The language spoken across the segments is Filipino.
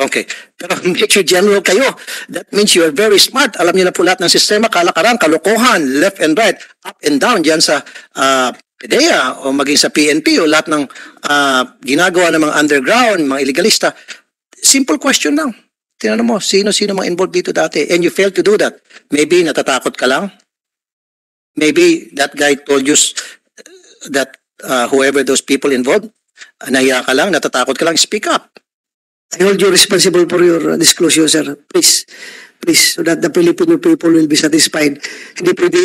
Okay. Pero Major General kayo. That means you are very smart. Alam niyo na po lahat ng sistema, kalakaran, kalokohan, left and right, up and down dyan sa PDEA o maging sa PNP o lahat ng ginagawa ng mga underground, mga illegalista. Simple question lang. Tingnan mo, sino-sino mga involved dito dati? And you failed to do that. Maybe natatakot ka lang. Maybe that guy told you that whoever those people involved, nahiya ka lang, natatakot ka lang, speak up. I hold you responsible for your disclosure, sir. Please, please, so that the Filipino people will be satisfied. Hindi pwede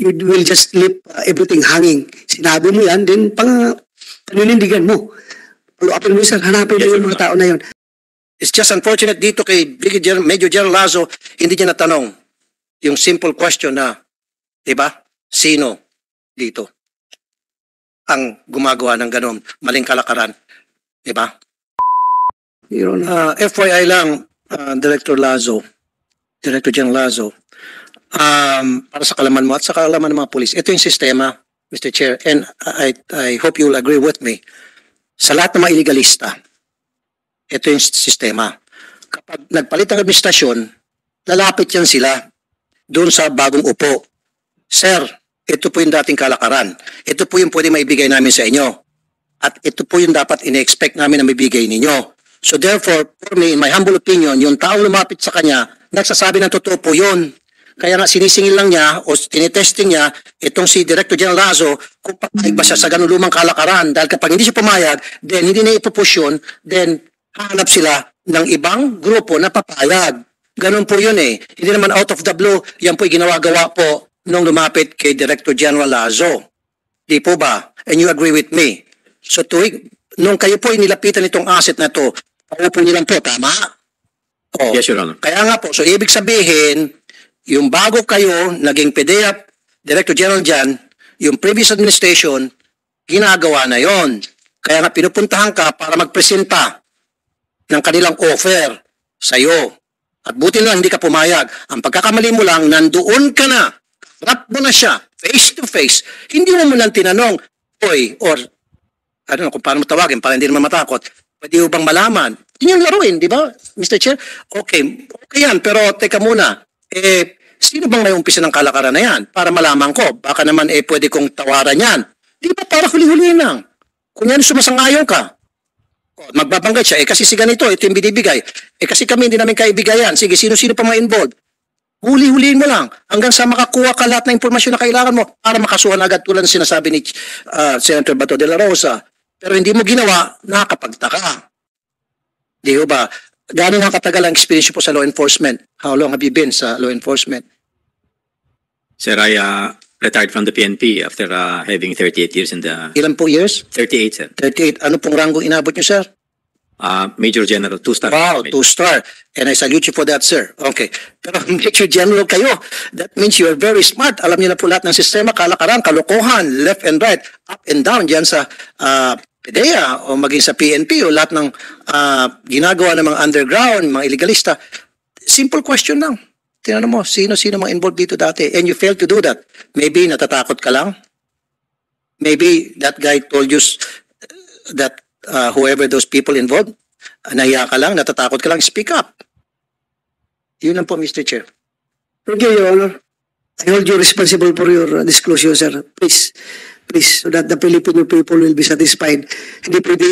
you will just leave everything hanging. Sinabi mo yan, then paninindigan mo. Follow-upin mo, sir. Hanapin mo yung mga tao na yun. It's just unfortunate dito kay Major General Lazo, hindi niya natanong yung simple question na, diba, sino dito ang gumagawa ng ganun maling kalakaran, diba? FYI lang, Director Lazo, Director General Lazo, para sa kalaman mo at sa kalaman ng mga pulis, ito yung sistema, Mr. Chair, and I hope you will agree with me. Sa lahat ng mga illegalista, ito yung sistema. Kapag nagpalit ang administrasyon, lalapit yan sila doon sa bagong upo. Sir, ito po yung dating kalakaran. Ito po yung pwede maibigay namin sa inyo. At ito po yung dapat ine-expect namin na maibigay ninyo. So therefore, for me, in my humble opinion, yung taong lumapit sa kanya, nagsasabi ng totoo po yun. Kaya nga sinisingil lang niya o tinitesting niya itong si Director General Lazo kung papayag ba siya sa ganun lumang kalakaran. Dahil kapag hindi siya pumayag, then hindi na ipupush yun, then hahanap sila ng ibang grupo na papayag. Ganun po yun eh. Hindi naman out of the blue, yan po ginagawa po nung lumapit kay Director General Lazo. Di po ba? And you agree with me. So nung kayo po nilapitan itong asset na to, paupo nilang po, tama? Oh. Yes, Your Honor. Kaya nga po, so ibig sabihin, yung bago kayo, naging PDEA, Director General dyan, yung previous administration, ginagawa na yon. Kaya nga pinupuntahan ka para magpresenta ng kanilang offer sa iyo. At buti lang hindi ka pumayag. Ang pagkakamali mo lang, nandoon ka na. Rap mo na siya, face to face. Hindi mo lang tinanong, oy, or, I don't know kung paano mo tawagin para hindi naman matakot. Pwede mo bang malaman? Yun yung laruin, di ba, Mr. Chair? Okay yan, pero teka muna. Sino bang may umpisa ng kalakaran na yan? Para malaman ko, baka naman pwede kong tawaran yan. Di ba para huli-huli lang? Kung yan sumasangayon ka, magbabanggit siya, kasi si ganito, ito yung binibigay. Kasi kami hindi namin kaibigayan. Sige, sino-sino pa mga involved? Huli-huliin mo lang hanggang sa makakuha ka lahat ng impormasyon na kailangan mo para makasuhan agad tulad ng sinasabi ni Senator Bato de la Rosa. Pero hindi mo ginawa, nakakapagtaka. Di ba? Gano'n nga katagal ang experience po sa law enforcement? How long have you been sa law enforcement? Sir, I retired from the PNP after having 38 years in the... Ilan po years? 38, sir. 38. Ano pong rango inabot niyo, sir? Major General, 2-star. Wow, 2-star. And I salute you for that, sir. Okay. Pero Major General kayo. That means you are very smart. Alam niyo na po lahat ng sistema, kalakaran, kalokohan, left and right, up and down dyan sa PDEA o maging sa PNP o lahat ng ginagawa ng mga underground, mga illegalista. Simple question lang. Tingnan mo, sino-sino mga involved dito dati. And you failed to do that. Maybe natatakot ka lang. Maybe that guy told you that whoever those people involved, nahiya ka lang, natatakot ka lang, speak up. Yun lang po, Mr. Chair. Thank you, Your Honor. I hold you responsible for your disclosure, sir. Please, please, so that the Filipino people will be satisfied. Hindi pwede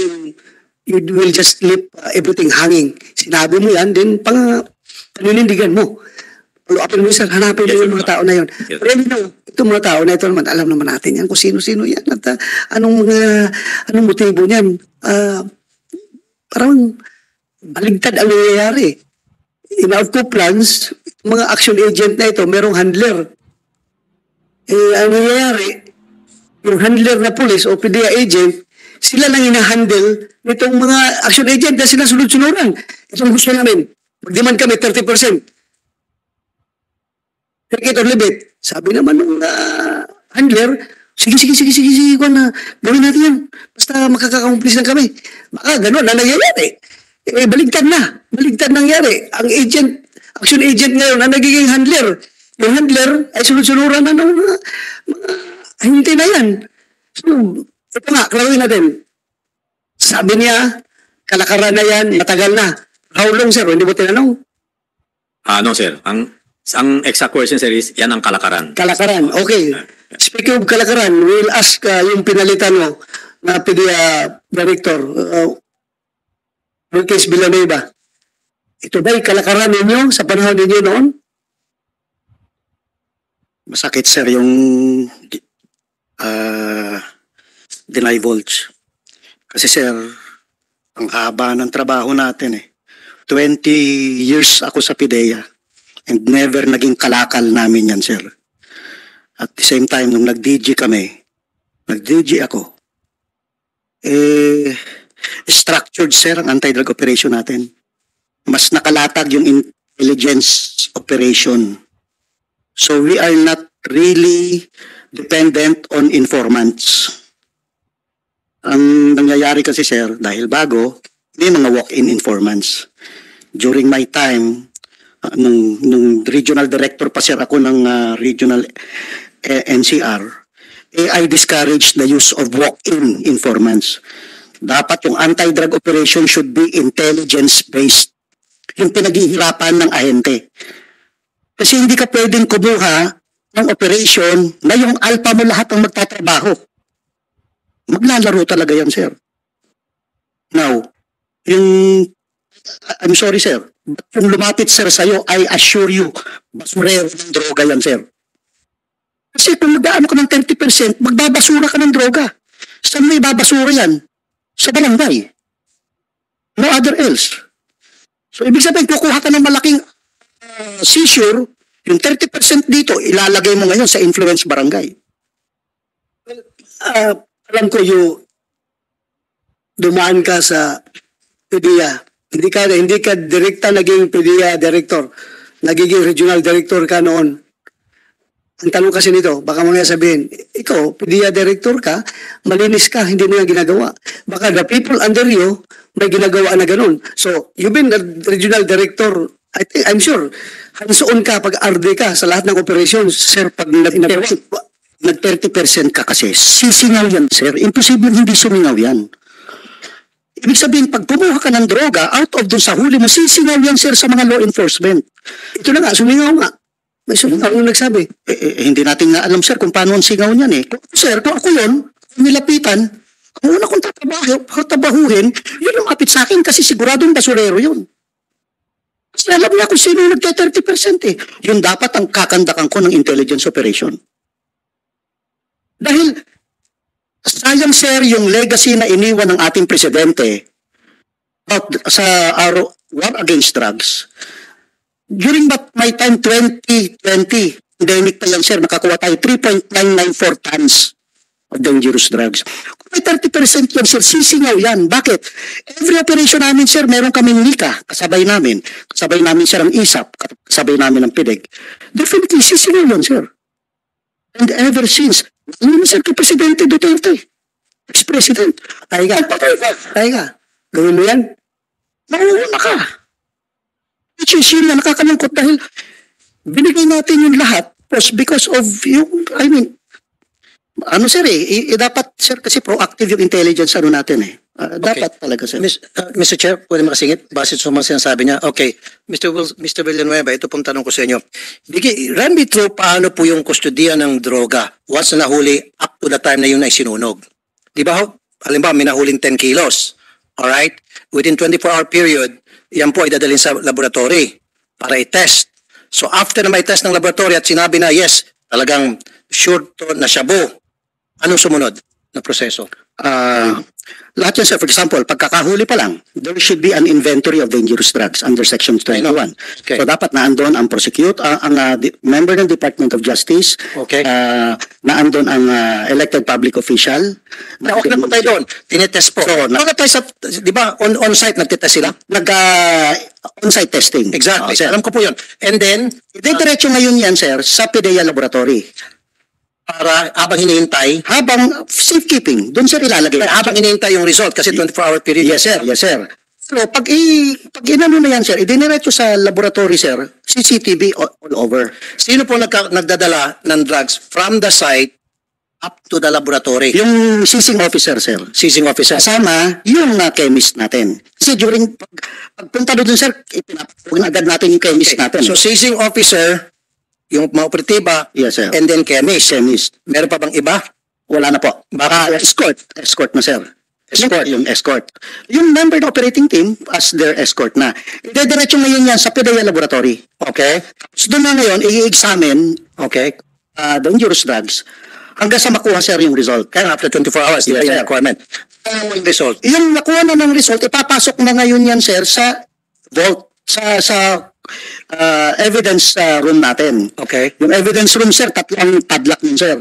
you will just leave everything hanging. Sinabi mo yan, then paninindigan mo. Follow-upin mo, sir. Hanapin mo yung mga tao na yun. Yes. Pero itong mga tao na ito naman, alam naman natin yan kung sino-sino yan. At anong motibo niyan. Parang baligtad ang nangyayari. In outco plans, mga action agent na ito, merong handler. Ang nangyayari, yung handler na police o PDEA agent, sila lang hinahandle nitong mga action agent na sila sunod-sunuran. Itong gusto namin, mag-demand kami 30%. Take it or leave it. Sabi naman ng handler, sige, gawin natin yan. Basta makaka-accomplish lang kami. Baka gano'n na nangyayari. Baligtad nangyari. Ang agent, action agent ngayon, ang nagiging handler. Yung handler ay sunod-sunuran na ng mga hintay na yan. So, ito nga, klaruin natin. Sabi niya, kalakaran na yan, matagal na. How long, sir? Hindi mo tinanong? No, sir. Ang exact question, sir, is yan ang kalakaran. Kalakaran. Okay. Speaking of Kalakaran, we'll ask yung pinalitan mo na PDEA Director, Lucas Villanueva. Ito ba'y Kalakaran ninyo sa panahon ninyo noon? Masakit sir yung divulge. Kasi sir, ang haba ng trabaho natin eh. 20 years ako sa PIDEA and never naging kalakal namin yan sir. At the same time, nung nag-DG kami, nag-DG ako, structured sir ang anti-drug operation natin. Mas nakalatag yung intelligence operation. So we are not really dependent on informants. Ang nangyayari kasi sir, dahil bago, may mga walk-in informants. During my time, nung regional director pa sir ako ng regional NCR, I discouraged the use of walk-in informants. Dapat yung anti-drug operation should be intelligence-based. Yung pinaghihirapan ng ahente. Kasi hindi ka pwedeng kumuha ng operation na yung alpha mo lahat ang magtatrabaho. Maglalaro talaga yan, sir. Now, I'm sorry, sir. But kung lumapit, sir, sa'yo, I assure you, basurero ng droga yan, sir. Kasi kung mag-aano ka ng 30%, magbabasura ka ng droga. Saan mo ibabasura yan? Sa barangay. No other else. So, ibig sabihin, kukuha ka ng malaking seizure, yung 30% dito, ilalagay mo ngayon sa influence barangay. Alam ko dumaan ka sa PDEA. Hindi ka direkta naging PDEA director. Nagiging regional director ka noon. Ang tanong kasi nito, baka mamaya sabihin, ikaw, PDEA director ka, malinis ka, hindi mo yan ginagawa. Baka the people under you, may ginagawa na ganun. So, you've been the regional director, I'm sure, hands-on ka pag RD ka sa lahat ng operations. Sir, pag nag-30% ka kasi, sisingaw yan, sir. Imposible hindi sumingaw yan. Ibig sabihin, pag kumuha ka ng droga, out of dun sa huli mo, sisingaw yan, sir, sa mga law enforcement. Ito na nga, sumingaw nga. May sumingaw nung nagsabi. Hindi natin nga alam, sir, kung paano ang singaw niyan eh. Sir, kung ako yun, nilapitan, ang una kong tatrabahuhin, yun ang mapit sa akin kasi siguradong basurero yun. Kasi alam niya kung sino yung nagka-30% eh. Yun dapat ang kakandakan ko ng intelligence operation. Dahil, sayang sir, yung legacy na iniwan ng ating presidente about sa war against drugs, during my time, 2020, pandemic pa yan sir, nakakuha tayo 3.994 tons of dangerous drugs. Kung may 30% yan sir, sisingaw yan. Bakit? Every operation namin sir, meron kaming NICA, kasabay namin sir ang ISAP, kasabay namin ang PIDEG. Definitely, sisingaw yan sir. And ever since, sir, kay Presidente Duterte, ex-president, Tayo ka. Gawin mo yan? nauuna ka. Which is yun na nakakalungkot dahil binigay natin yung lahat because of yung, Ano sir dapat sir kasi proactive yung intelligence natin eh. Dapat talaga sir. Mr. Chair, pwede makasingit base sa mga sinasabi niya. Okay, Mr. Villanueva, ito pong tanong ko sa inyo. Run me through paano po yung kustodiya ng droga once na nahuli up to the time na yun ay sinunog. Di ba? Halimbawa, may nahuling 10 kilos. Alright? Within 24-hour period, yan po ay dadalhin sa laboratory para i-test. So after na may test ng laboratory at sinabi na yes, talagang sure to na shabu, anong sumunod na proseso? Lahat yan sir, for example, pagkakahuli pa lang, there should be an inventory of dangerous drugs under Section 21. Okay. So dapat naandun ang member ng Department of Justice, Okay. naandun ang elected public official. Okay na po tayo doon. Tinetest po. So, Tayo sa, di ba, on-site nagtitest sila? On-site testing. Exactly. Sir. Alam ko po yun. And then, Diretso ngayon yan sir, sa PIDEA Laboratory. para habang hinihintay, Habang safekeeping, doon sir ilalagay. habang hinihintay yung result kasi 24-hour period. Yes sir, yes sir. So pag inano na yan sir, idiniretso sa laboratory sir, CCTV all over. Sino po nagdadala ng drugs from the site up to the laboratory. Yung seizing officer, sir. Seizing officer. Kasama yung chemist natin. Kasi during pagpunta doon, sir, ipinapagod na agad natin yung chemist natin. So seizing officer, yung mga operatiba, yes, sir. and then chemist. Chemist. Meron pa bang iba? Wala na po. Baka Escort. Escort na, sir. Escort. Yung escort. Yung member ng operating team as their escort na. Idediretso ngayon yan sa PDEA laboratory. Okay. So doon na ngayon, i-examine Okay. dangerous drugs hanggang sa makuha, sir, yung result. Kaya after 24 hours, Yes, yes, sir. requirement. Kaya mo yung result. Yung nakuha na ng result, ipapasok na ngayon yan, sir, sa vault, sa evidence room natin. Okay. Yung evidence room, sir, tatlong padlock yun, sir.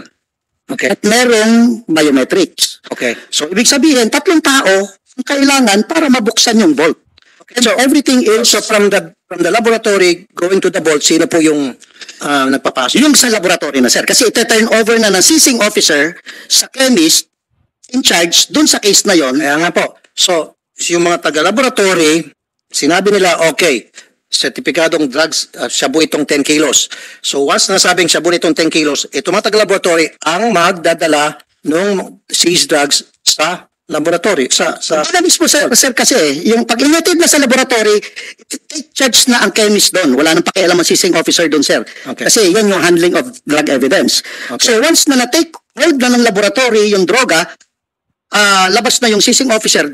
Okay. At merong biometrics. Okay. So, ibig sabihin, tatlong tao ang kailangan para mabuksan yung vault. Okay. And So, everything is so from the laboratory going to the vault, sino po yung nagpapasok? yung sa laboratory na, sir. Kasi ite-turn over na ng seizing officer sa chemist in charge dun sa case na yon. Kaya nga po. So, yung mga taga-laboratory, sinabi nila, okay, sertipikadong drugs, shabu itong 10 kilos. So, once nasabing shabu itong 10 kilos, ito mga taga-laboratory ang magdadala ng seized drugs sa laboratory. Ano mismo, sir, kasi yung pag inatid na sa laboratory, take charge na ang chemist doon. Wala nang pakialam ang seizing officer doon, sir. Okay. Kasi yan yung handling of drug evidence. Okay. So once na na-take hold na ng laboratory yung droga, labas na yung seizing officer,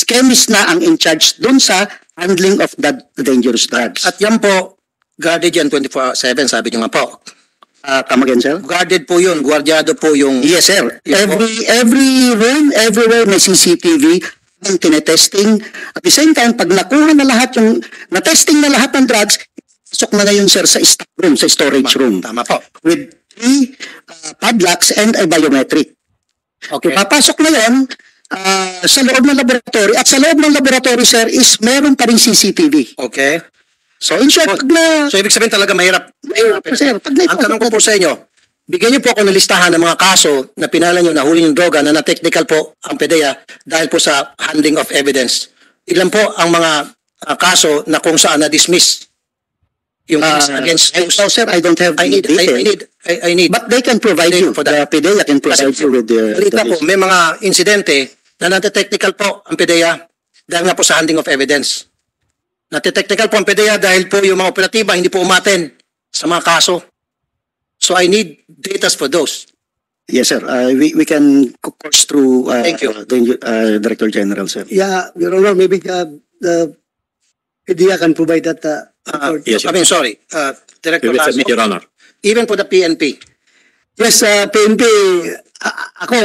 chemist na ang in charge doon sa handling of that dangerous drugs. At yan po, guarded yan 24/7, sabi nyo nga po. Come again, sir? Guarded po yun, guardyado po yung... Yes, sir. Yes, Every room, everywhere may CCTV ang tinetesting. At the same time, pag nakuha na lahat yung, na-testing na lahat ng drugs, pasok na ngayon, sir, sa stock room, sa storage room. Tama po. With 3 padlocks and a biometric. Okay. Papasok na yan sa loob ng laboratory. At sa loob ng laboratory, sir, is meron pa rin CCTV. Okay. So, in short, pag na... So, ibig sabihin talaga mahirap. sir, pag Ang tanong ko po sa inyo, bigyan niyo po ako ng listahan ng mga kaso na pinala niyo na huli ng droga na na-technical po ang PDEA dahil po sa handling of evidence. Ilan po ang mga kaso na kung saan na-dismiss yung case against those? No, sir, I don't have I need, I need. But they can provide you. For that. The PDEA can provide you with the... Balita po, may mga insidente na nate-technical po ang PDEA dahil nga po sa handling of evidence. Nate-technical po ang PDEA dahil po yung mga operatiba hindi po umaten sa mga kaso. So I need data for those. Yes, sir. We can course through Thank you. the Director General, sir. Yeah, Your Honor, maybe the PDEA can provide that. report. Yes, I mean, sorry. Director We will submit, Your Lazo, Honor. even for the PNP. Yes, PNP, ako,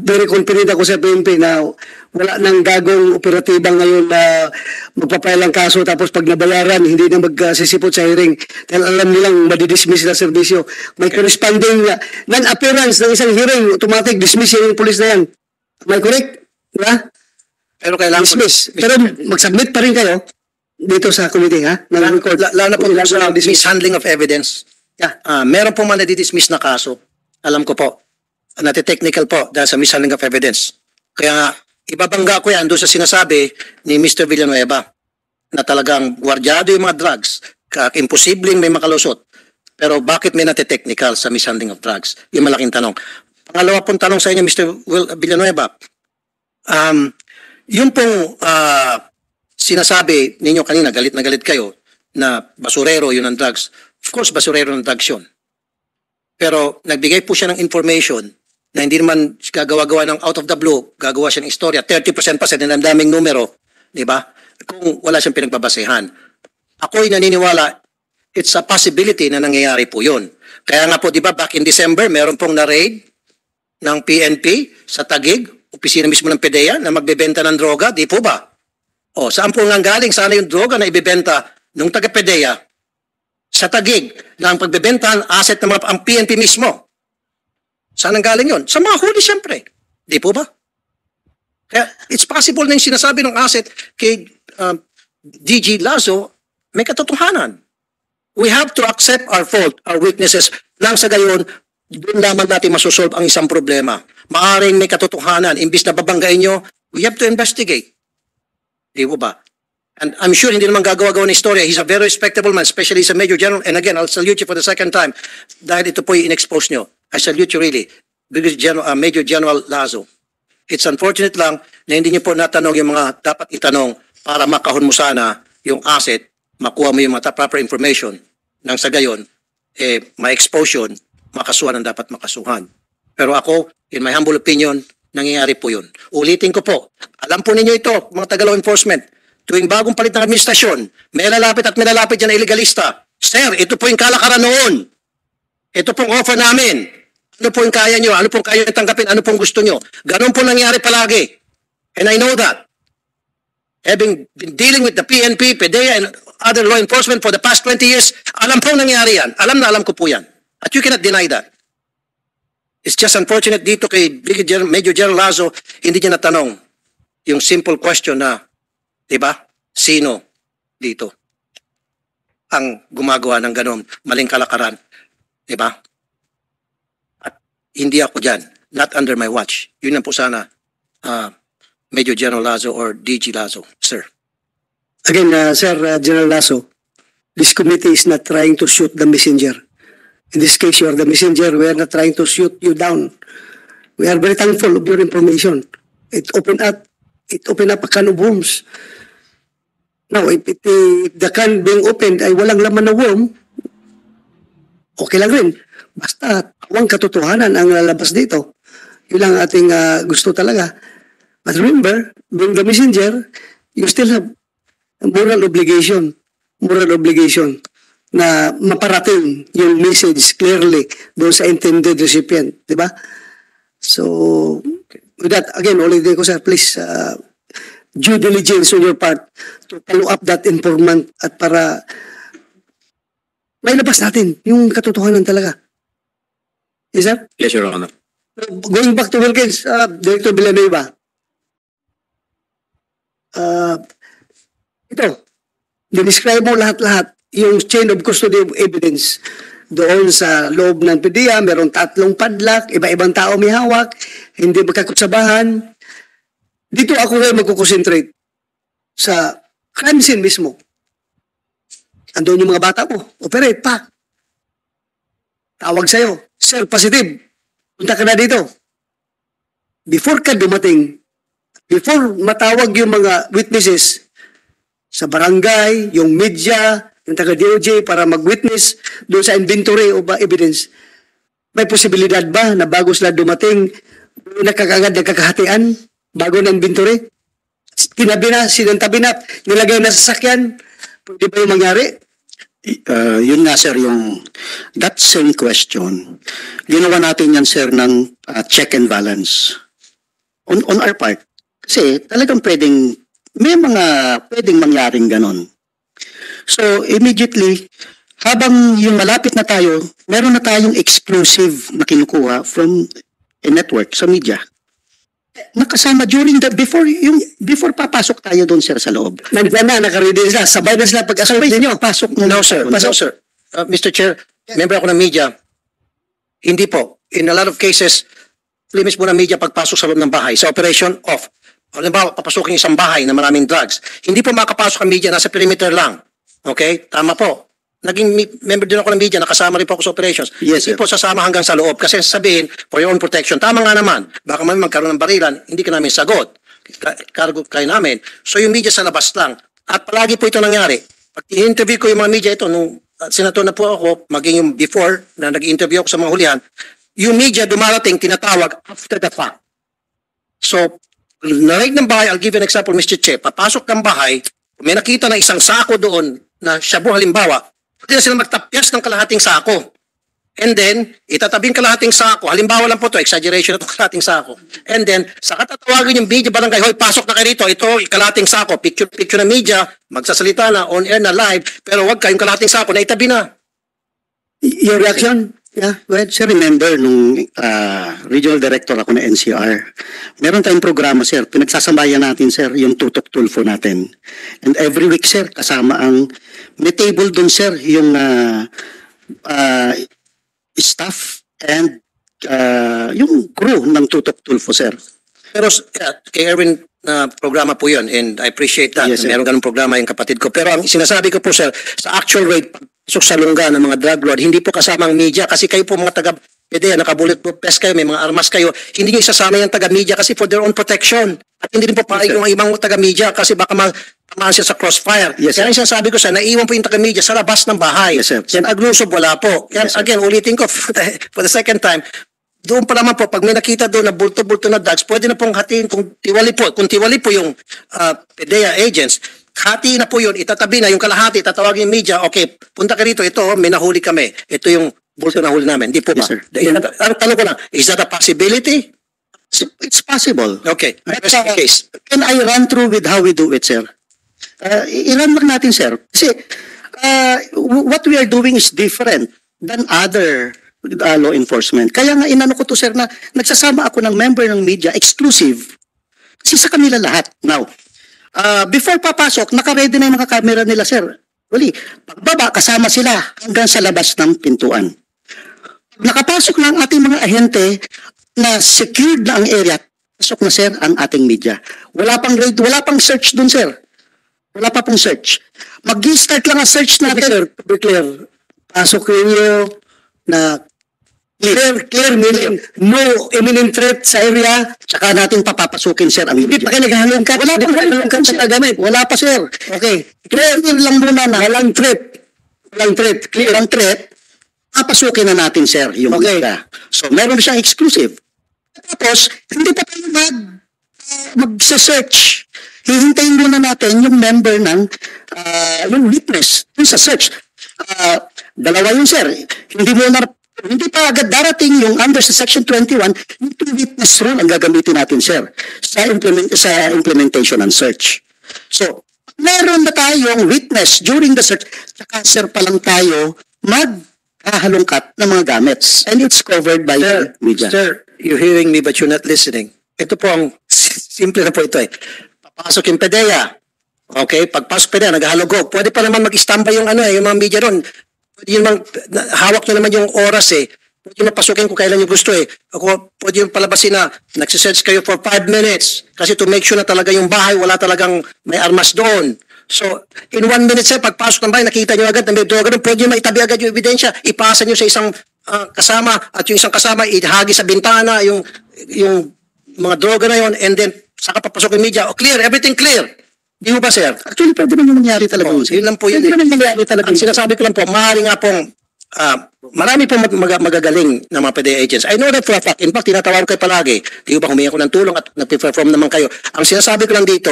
very confident ako sa PNP na wala nang gagong operatiba ngayon na magpapail ang kaso tapos pag nabayaran, hindi na magsisipot sa hearing dahil alam nilang madidismiss na serbisyo. May corresponding non-appearance ng isang hearing, automatic dismiss yung police na yan. Am I correct? Diba? Pero kailangan Dismiss. Pero mag-submit pa rin kayo dito sa committee, ha? Ng record. lalo na po Kung sa ilan ang dismiss. mishandling of evidence. Yeah. Meron po man nadidismiss na kaso. Alam ko po. Nati-technical po dahil sa mishandling of evidence. Kaya nga, ibabangga ko yan doon sa sinasabi ni Mr. Villanueva na talagang gwardyado yung mga drugs. Imposibleng may makalusot. Pero bakit may nati-technical sa mishandling of drugs? Yung malaking tanong. Pangalawa pong tanong sa inyo, Mr. Villanueva. Yung pong sinasabi ninyo kanina, galit na galit kayo, na basurero yun ang drugs. Of course, basurero ng drugs yun. Pero nagbigay po siya ng information na hindi naman gagawa-gawa ng out of the blue, gagawa siya ng istorya. 30% pa sa dinamdaming numero, di ba? Kung wala siyang pinagbabasehan. Ako'y naniniwala, it's a possibility na nangyayari po yun. Kaya nga po, di ba, back in December, meron pong na-raid ng PNP sa Taguig, opisina mismo ng PDEA, na magbebenta ng droga, di po ba? O, saan po nga galing? Sana yung droga na ibebenta nung taga-PDEA sa Taguig na ang pagbebenta ang asset ng mga ang PNP mismo. Saan ang galing yun? Sa mga huli, siyempre. Di po ba? Kaya it's possible na yung sinasabi ng asset kay DG Lazo may katotohanan. We have to accept our fault, our weaknesses. Nang sa gayon, doon lamang natin masusolve ang isang problema. Maaring may katotohanan. Imbis na babanggain nyo, we have to investigate. Di po ba? And I'm sure hindi naman gagawa-gawa ng istorya. He's a very respectable man, especially sa Major General. And again, I'll salute you for the second time dahil ito po yung in-expose nyo. I salute you really. Major General Lazo. It's unfortunate lang na hindi niyo po natanong yung mga dapat itanong para makahon mo sana yung asset, makuha mo yung mga proper information nang sa gayon, ma-expose yun, makasuhan ang dapat makasuhan. Pero ako, in my humble opinion, nangyayari po yun. Ulitin ko po, alam po ninyo ito, mga taga-law enforcement, tuwing bagong palit ng administrasyon, may lalapit dyan na illegalista. Sir, ito po yung kalakaran noon. Ito pong offer namin. Ano po yung kaya nyo? Ano pong kaya nyo tanggapin? Ano pong gusto nyo? Ganon po nangyari palagi. And I know that. Having been dealing with the PNP, PDEA, and other law enforcement for the past 20 years, alam po nangyari yan. Alam na alam ko po yan. At you cannot deny that. It's just unfortunate dito kay Major General Lazo, hindi niya natanong yung simple question na, di ba, sino dito ang gumagawa ng ganon maling kalakaran? Di ba? Hindi ako dyan. Not under my watch. Yun lang po sana, Major General Lazo or DG Lazo, sir. Again, Sir General Lasso, this committee is not trying to shoot the messenger. In this case, you are the messenger. We are not trying to shoot you down. We are very thankful of your information. It opened up a can of worms. Now, if the can being opened ay walang laman na worm, okay lang rin. Basta awang katotohanan ang lalabas dito. Yun lang ating gusto talaga. But remember, being the messenger, you still have a moral obligation na maparating yung message clearly doon sa intended recipient. Di ba? So, with that, again, ulit ko sir, please, due diligence on your part to follow up that informant at para may labas natin yung katotohanan talaga. Yes, sir? Yes, Your Honor. Going back to Wilkins, Director Villanueva, ito, dinescribe mo lahat-lahat yung chain of custody of evidence doon sa loob ng PDEA, merong 3 padlock, iba-ibang tao may hawak, hindi magkakutsabahan. Dito ako ngayon magkukonsentrate sa crime scene mismo. Andun yung mga bata mo, operate pa. Tawag sa'yo, sir, positive, punta ka na dito. Before ka dumating, before matawag yung mga witnesses sa barangay, yung media, yung taga-DOJ para mag-witness doon sa inventory o ba evidence, may posibilidad ba na bago sila dumating, nakakagad nagkakahatian bago na inventory? Tinabi na, sinantabi na, nilagay na sa sakyan, pwede ba yung mangyari? Yun nga sir, yung that same question, ginawa natin yan sir ng check and balance on our part. Kasi talagang may mga pwedeng mangyaring ganon. So immediately, habang yung malapit na tayo, meron na tayong exclusive na kinukuha from a network sa media. Nakasama during before papasok tayo doon sir sa loob. Nandiyan na, nakaredy na, sabay na sila pag-asabay ninyo. Pasok No, sir. No, sir. Mr. Chair, member ako ng media. Hindi po. In a lot of cases, limits mo ng media pagpasok sa loob ng bahay. Sa operation off. Halimbawa, papasukin isang bahay na maraming drugs. Hindi po makapasok ang media, nasa perimeter lang. Okay? Tama po. Naging member din ako ng media, nakasama rin po ako sa operations. Yes, Hindi po sasama hanggang sa loob. Kasi sabihin, for your own protection, tama nga naman. Baka man magkaroon ng barilan, hindi ka namin sagot. Cargo kayo namin. So yung media sa labas lang. At palagi po ito nangyari. Pag i-interview ko yung mga media ito, nung senator na po ako, maging yung before na nag-interview ako sa mga hulihan, yung media dumarating, tinatawag after the fact. So, narinig ng bahay, I'll give you an example, Mr. Che, papasok ng bahay, may nakita na isang sako doon na shabu halimbawa, pwede na sila magtapyas ng kalahating sako. And then, itatabing kalahating sako. Halimbawa lang po to, exaggeration na itong kalahating sako. And then, saka tatawagin yung media barangay, hoy, pasok na kayo rito, ito, kalahating sako, picture ng media, magsasalita na, on air na, live, pero wag kayong kalahating sako na itabi na. Your reaction? Yeah, go ahead. Sir, remember nung regional director ako na NCR, meron tayong programa sir, pinagsasambayan natin sir yung tutok tulfo natin. And every week sir, kasama may table dun sir, yung staff and yung crew ng tutok tulfo sir. Pero kay Erwin na programa po yun, and I appreciate that. Yes, sir. Meron ganung programa yung kapatid ko. Pero ang sinasabi ko po sir, sa actual rate, pasok sa lungga ng mga drug lord, hindi po kasama ang media kasi kayo po mga taga PDEA, naka-bulletproof vest kayo, may mga armas kayo, hindi nyo isasama yung taga-media kasi for their own protection. At hindi rin po para yung ibang taga-media kasi baka tamaan siya sa crossfire. Yes, Kaya yung sinasabi ko sa naiwan po yung taga-media sa labas ng bahay. Yes, sir. Yan aglusob, wala po. Yan, again, ulitin ko for the second time, doon pa naman po, pag may nakita doon na bulto-bulto na drugs, pwede na pong hatiin kung tiwali po yung PDEA agents, hatiin na po yun, itatabi na yung kalahati, tatawagin yung media, okay, punta ka rito, ito, may nahuli kami. Ito yung bulto na huli namin. Di po ba? Yes, sir. Ang tanong ko lang, is that a possibility? It's possible. Okay. But, Rest in case. Can I run through with how we do it, sir? I-run lang natin, sir. Kasi what we are doing is different than other law enforcement. Kaya nga inano ko to, sir, na nagsasama ako ng member ng media, exclusive. Kasi sa kanila lahat. Now, before papasok, naka-ready na yung mga camera nila, sir. Wali, pagbaba, kasama sila hanggang sa labas ng pintuan. Nakapasok na ang ating mga ahente na secured na ang area, pasok na, sir, ang ating media. Wala pang raid, wala pang search dun, sir. Wala pa pong search. Mag-start lang ang search natin. To be clear, pasok ninyo na clear meaning no imminent threat sa area. Tsaka natin papapasukin, sir, ang Hindi pa kayo naghahalongkat. Wala pang halongkat sa tagamit. Wala pa, sir. Okay. Clear lang muna na. Walang threat. Walang threat. Clear ang threat. Papasukin na natin, sir, yung Okay. media. So, meron siyang exclusive. Tapos, hindi pa tayo mag-search. Hihintayin muna natin yung member ng yung witness yung sa search. Dalawa yun, sir. Hindi pa agad darating yung under sa section 21, yung two witness rule ang gagamitin natin, sir, sa implementation ng search. So, meron na tayong witness during the search, saka, sir, pa lang tayo maghahalongkat ng mga gamits. And it's covered by the media. Sir, you're hearing me but you're not listening. Ito po ang simple na po ito eh. Papasok yung PDEA. Okay, pagpasok PDEA, naghahalugog. Pwede pa naman mag-standby yung yung mga media ron. Pwede yun hawak nyo naman yung oras eh. Pwede nyo pasukin kung kailan nyo gusto eh. Ako, pwede yung palabasin na nagsisearch kayo for 5 minutes. Kasi to make sure na talaga yung bahay, wala talagang may armas doon. So, in 1 minute sir, pagpasok ng bahay, nakita nyo agad na may droga doon, pwede nyo maitabi agad yung ebidensya. Ipasa nyo sa isang kasama at yung isang kasama, ihagi sa bintana yung mga droga na yon and then saka papasok yung media. Oh, clear, everything clear. Di mo ba, sir? Actually, pwede naman mangyari talaga. Oh, yun lang po yun. Pwede naman mangyari talaga. Ang sinasabi ko lang po, maaari nga pong marami pong magagaling na mga PDEA agents. I know that for a fact. In fact, tinatawag kayo palagi. Di ba humingi ako ng tulong at nag-perform naman kayo. Ang sinasabi ko lang dito,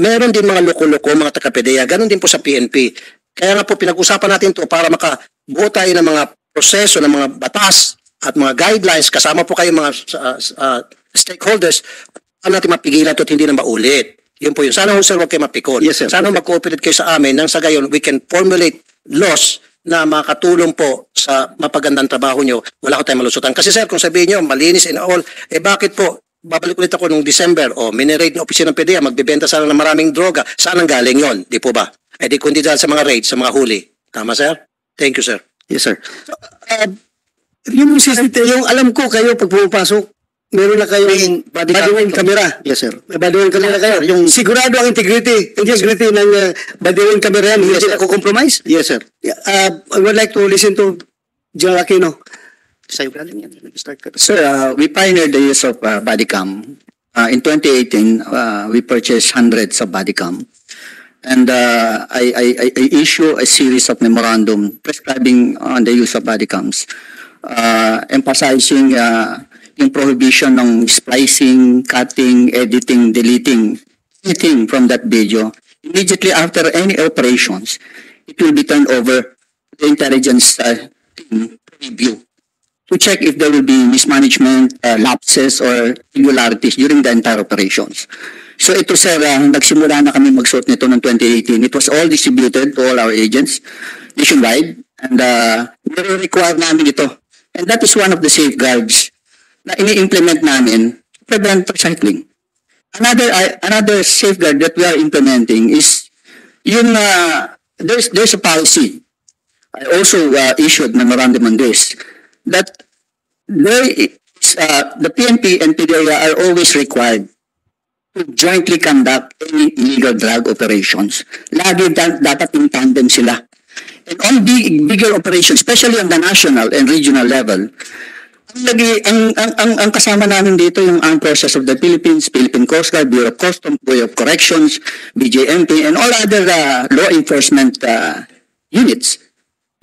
meron din mga loko-loko, mga taga-PDEA. Ganon din po sa PNP. Kaya nga po, pinag-usapan natin to para makabuo tayo ng mga proseso, ng mga batas at mga guidelines. Kasama po kayo mga stakeholders. Ano natin mapigilan ito at hindi na maulit. Yun po yun. Sana ho sir, huwag kayo mapikon. Yes, sir. Sana mag-cooperate kayo sa amin nang sa gayon, we can formulate laws na makatulong po sa mapagandang trabaho nyo. Wala ko tayong malusutan. Kasi sir, kung sabihin nyo, malinis and all, bakit po, babalik ulit ako nung December, miniraid na opisina ng PDEA, magbibenta sana ng maraming droga. Saan ang galing yon? Di po ba? Di kundi dahil sa mga raids, sa mga huli. Tama sir? Thank you sir. Yes, sir. Yung alam ko kayo pag pumapasok, meron na kayong body camera. Yes, sir. May body camera kayo. Yung- Sigurado ang integrity ng body camera yan. Hindi sila compromise. Yes, sir. I would like to listen to General Aquino. Sa'yo galing yan. Start ka. Sir, we pioneered the use of body cam. In 2018, we purchased hundreds of body cam. And I issue a series of memorandum prescribing on the use of body cams, emphasizing yung prohibition ng splicing, cutting, editing, deleting, anything from that video. Immediately after any operations, it will be turned over to the intelligence team to review, to check if there will be mismanagement, lapses, or irregularities during the entire operations. So ito sir, nagsimula na kami magsuot nito ng 2018. It was all distributed to all our agents nationwide, and nire-require namin ito. And that is one of the safeguards na ini-implement namin to prevent recycling. Another safeguard that we are implementing is yung there's a policy. I also issued memorandum on this, that there is, the PNP and PDEA are always required to jointly conduct any illegal drug operations. Lagi dapat in tandem sila. And on bigger operations, especially on the national and regional level, Ang kasama namin dito yung Armed Forces of the Philippines, Philippine Coast Guard, Bureau of Customs, Bureau of Corrections, BJMP, and all other law enforcement units.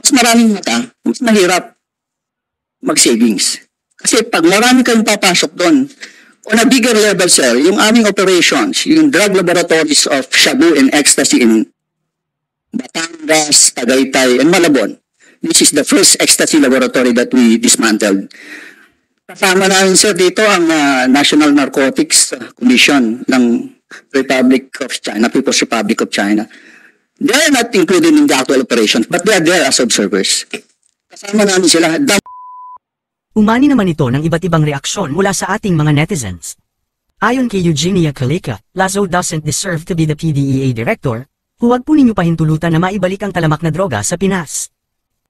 Mas maraming mata, mas mahirap mag-savings. Kasi pag marami kayong papasok doon, on a bigger level, sir, yung aming operations, yung drug laboratories of Shabu and Ecstasy in Batangas, Tagaytay, and Malabon. This is the first ecstasy laboratory that we dismantled. Kasama namin, sir, dito ang National Narcotics Commission ng Republic of China, People's Republic of China. They are not included in the actual operations, but they are there as observers. Kasama namin sila. Umani naman ito ng iba't ibang reaksyon mula sa ating mga netizens. Ayon kay Eugenia Calica, Lazo doesn't deserve to be the PDEA director, huwag po ninyo pahintulutan na maibalik ang talamak na droga sa Pinas.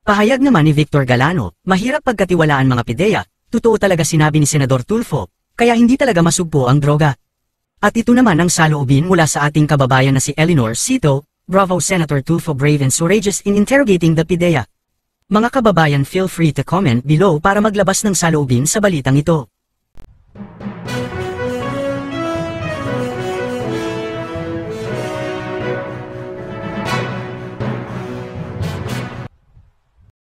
Pahayag naman ni Victor Galano, mahirap pagkatiwalaan mga PIDEA, totoo talaga sinabi ni Senador Tulfo, kaya hindi talaga masugpo ang droga. At ito naman ang saloobin mula sa ating kababayan na si Eleanor Cito, bravo Senator Tulfo brave and courageous in interrogating the PIDEA. Mga kababayan, feel free to comment below para maglabas ng saloobin sa balitang ito.